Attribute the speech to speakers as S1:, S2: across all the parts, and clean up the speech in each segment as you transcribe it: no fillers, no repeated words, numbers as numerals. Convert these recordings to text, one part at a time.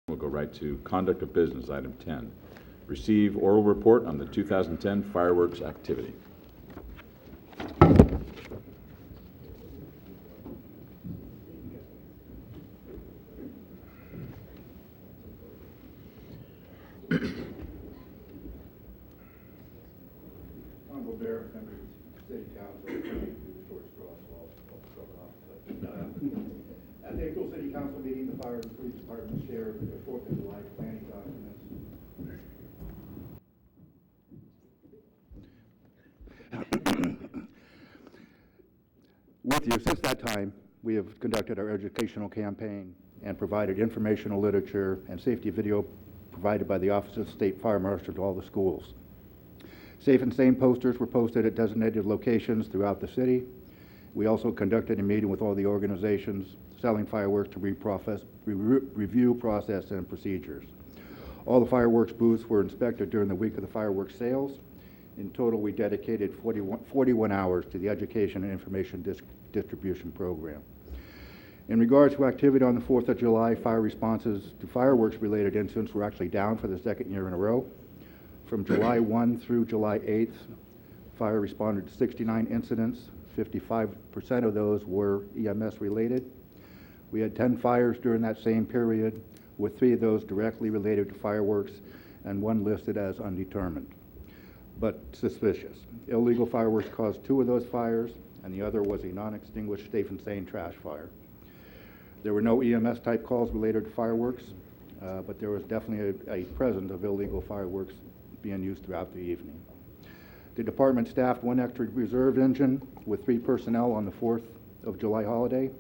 S1: We'll go right to conduct of business, item 10. Receive oral report on the 2010 fireworks activity.
S2: Honorable Mayor, members of the City Council, the short straw, so I'll start off. At the April City Council meeting, the Fire and Police Department shared their 4th of July planning documents. With you, since that time, we have conducted our educational campaign and provided informational literature and safety video provided by the Office of the State Fire Marshal to all the schools. Safe and sane posters were posted at designated locations throughout the city. We also conducted a meeting with all the organizations selling fireworks to review process and procedures. All the fireworks booths were inspected during the week of the fireworks sales. In total, we dedicated 41 hours to the education and information distribution program. In regards to activity on the 4th of July, fire responses to fireworks-related incidents were actually down for the second year in a row. From July 1 through July 8th, fire responded to 69 incidents. 55% of those were EMS related. We had 10 fires during that same period, with 3 of those directly related to fireworks and 1 listed as undetermined, but suspicious. Illegal fireworks caused 2 of those fires, and the other was a non-extinguished safe and sane trash fire. There were no EMS type calls related to fireworks, but there was definitely a presence of illegal fireworks being used throughout the evening. The department staffed 1 extra reserve engine with 3 personnel on the 4th of July holiday.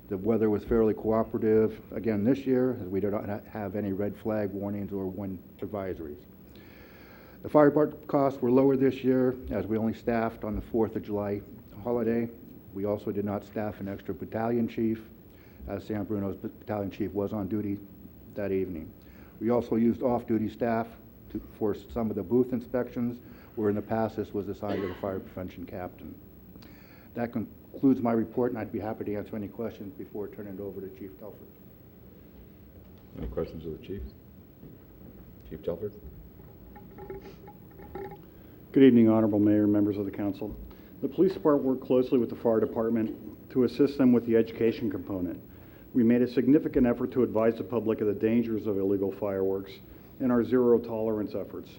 S2: The weather was fairly cooperative again this year, as we did not have any red flag warnings or wind advisories. The fire department costs were lower this year, as we only staffed on the 4th of July holiday. We also did not staff an extra battalion chief, as San Bruno's battalion chief was on duty that evening. We also used off-duty staff for some of the booth inspections, where in the past this was assigned to the fire prevention captain. That concludes my report, and I'd be happy to answer any questions before turning it over to Chief Telford.
S1: Any questions of the chief? Chief Telford?
S3: Good evening, Honorable Mayor and members of the council. The police department worked closely with the fire department to assist them with the education component. We made a significant effort to advise the public of the dangers of illegal fireworks and our zero tolerance efforts.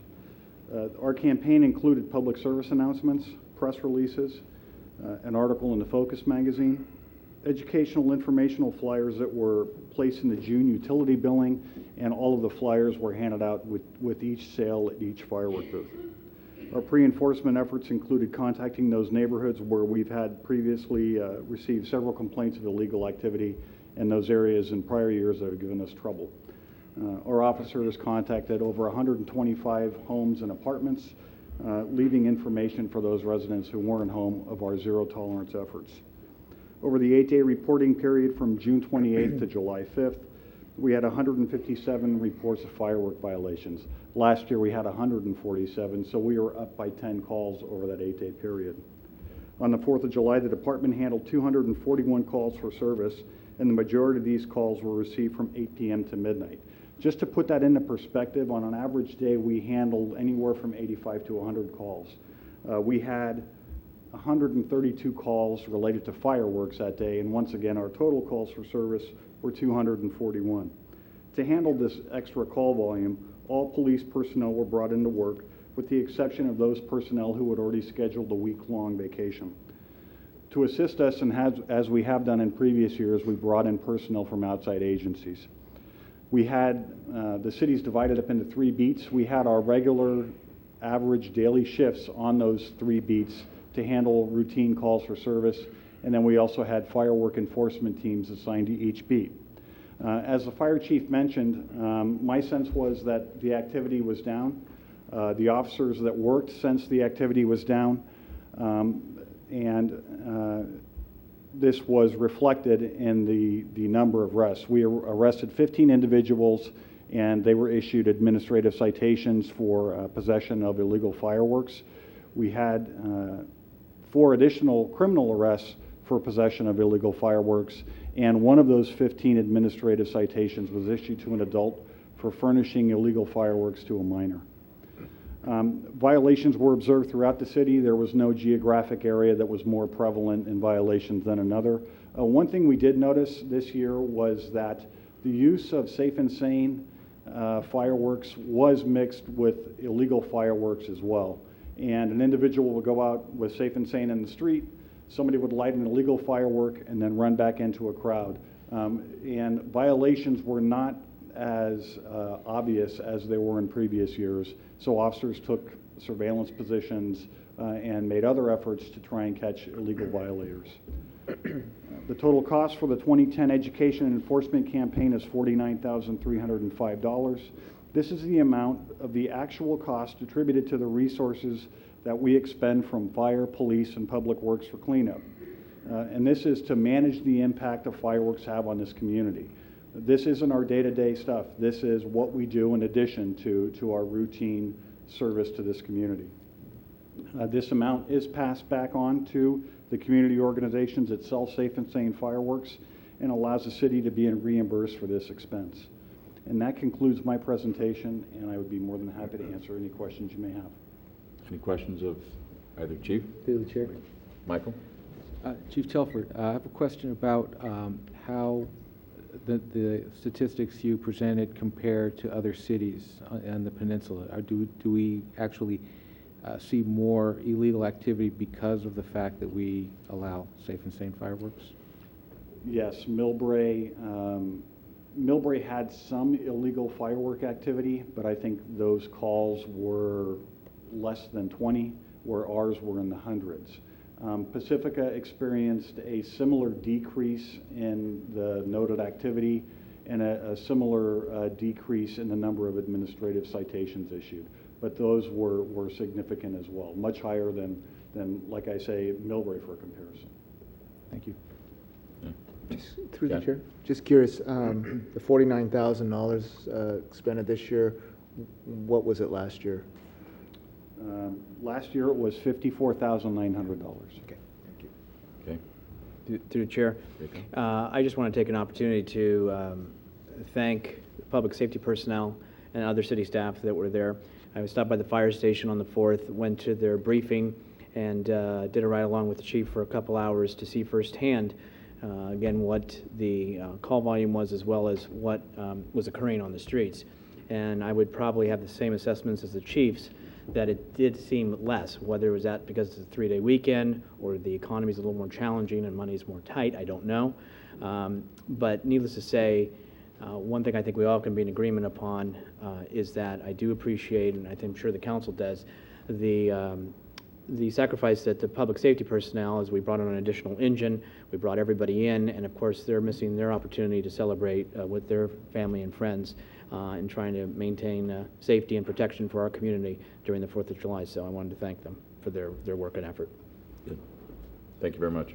S3: Our campaign included public service announcements, press releases, an article in the Focus magazine, educational informational flyers that were placed in the June utility billing, and all of the flyers were handed out with each sale at each firework booth. Our pre-enforcement efforts included contacting those neighborhoods where we've had previously received several complaints of illegal activity, and those areas in prior years that have given us trouble. Our officers contacted over 125 homes and apartments, leaving information for those residents who weren't home of our zero tolerance efforts. Over the 8-day reporting period from June 28th to July 5th, we had 157 reports of firework violations. Last year we had 147, so we were up by 10 calls over that 8-day period. On the 4th of July, the department handled 241 calls for service, and the majority of these calls were received from 8 p.m. to midnight. Just to put that into perspective, on an average day, we handled anywhere from 85 to 100 calls. We had 132 calls related to fireworks that day, and once again, our total calls for service were 241. To handle this extra call volume, all police personnel were brought into work, with the exception of those personnel who had already scheduled a week-long vacation. To assist us, and as we have done in previous years, we brought in personnel from outside agencies. We had the city's divided up into 3 beats. We had our regular average daily shifts on those 3 beats to handle routine calls for service, and then we also had firework enforcement teams assigned to each beat. As the fire chief mentioned, my sense was that the activity was down. The officers that worked sensed the activity was down, and this was reflected in the number of arrests. We arrested 15 individuals, and they were issued administrative citations for possession of illegal fireworks. We had 4 additional criminal arrests for possession of illegal fireworks, and one of those 15 administrative citations was issued to an adult for furnishing illegal fireworks to a minor. Violations were observed throughout the city. There was no geographic area that was more prevalent in violations than another. One thing we did notice this year was that the use of safe and sane fireworks was mixed with illegal fireworks as well. And an individual would go out with safe and sane in the street, somebody would light an illegal firework and then run back into a crowd. And violations were not as obvious as they were in previous years, so officers took surveillance positions and made other efforts to try and catch illegal violators. The total cost for the 2010 education and enforcement campaign is $49,305. This is the amount of the actual cost attributed to the resources that we expend from fire, police, and public works for cleanup. And this is to manage the impact the fireworks have on this community. This isn't our day-to-day stuff. This is what we do in addition to our routine service to this community. This amount is passed back on to the community organizations that sell safe and sane fireworks and allows the city to be reimbursed for this expense. And that concludes my presentation, and I would be more than happy to answer any questions you may have.
S1: Any questions of either Chief?
S4: Through the chair.
S1: Michael?
S4: Chief Telford, I have a question about how the statistics you presented compare to other cities on the peninsula. Do we actually see more illegal activity because of the fact that we allow safe and sane fireworks?
S3: Yes, Millbrae had some illegal firework activity, but I think those calls were less than 20, where ours were in the hundreds. Pacifica experienced a similar decrease in the noted activity and a similar decrease in the number of administrative citations issued. But those were significant as well, much higher than like I say, Millbrae for comparison.
S4: Thank you.
S5: Just through the
S1: Yeah.
S5: chair, just curious, the $49,000 expended this year, what was it last year?
S3: Last year it was $54,900.
S5: Okay, thank you.
S1: Okay.
S6: Through the chair, I just want to take an opportunity to thank public safety personnel and other city staff that were there. I stopped by the fire station on the 4th, went to their briefing, and did a ride along with the chief for a couple hours to see firsthand, again, what the call volume was as well as what was occurring on the streets. And I would probably have the same assessments as the chiefs, that it did seem less, whether it was that because it's a 3-day weekend or the economy is a little more challenging and money is more tight, I don't know. But needless to say, one thing I think we all can be in agreement upon is that I do appreciate, and I'm sure the council does, the sacrifice that the public safety personnel, as we brought on an additional engine, we brought everybody in, and of course they're missing their opportunity to celebrate with their family and friends and trying to maintain safety and protection for our community during the 4th of July. So I wanted to thank them for their work and effort.
S1: Good. Thank you very much.